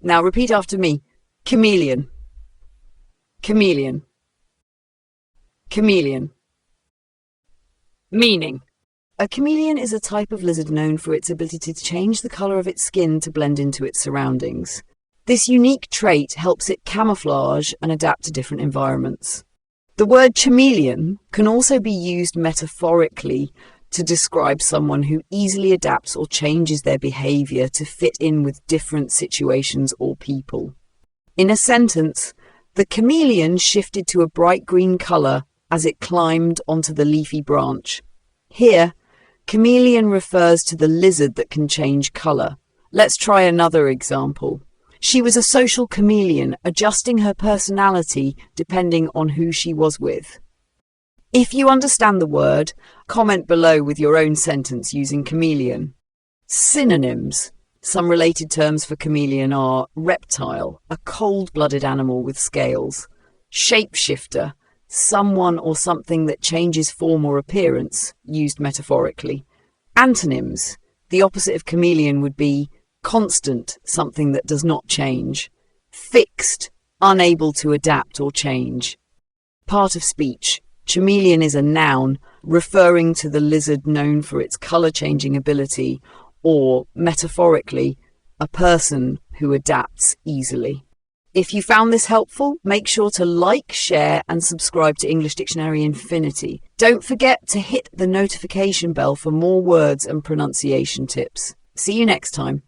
Now repeat after me. Chameleon, chameleon, chameleon. Meaning. A chameleon is a type of lizard known for its ability to change the color of its skin to blend into its surroundings. This unique trait helps it camouflage and adapt to different environments. The word chameleon can also be used metaphorically to describe someone who easily adapts or changes their behavior to fit in with different situations or people. In a sentence, the chameleon shifted to a bright green color as it climbed onto the leafy branch. Here, chameleon refers to the lizard that can change color. Let's try another example. She was a social chameleon, adjusting her personality depending on who she was with. If you understand the word, comment below with your own sentence using chameleon. Synonyms. Some related terms for chameleon are reptile, a cold-blooded animal with scales; shapeshifter, someone or something that changes form or appearance, used metaphorically; antonyms. The opposite of chameleon would be constant, something that does not change; fixed, unable to adapt or change. Part of speech. Chameleon is a noun referring to the lizard known for its color-changing ability, or, metaphorically, a person who adapts easily. If you found this helpful, make sure to like, share, and subscribe to English Dictionary Infinity. Don't forget to hit the notification bell for more words and pronunciation tips. See you next time.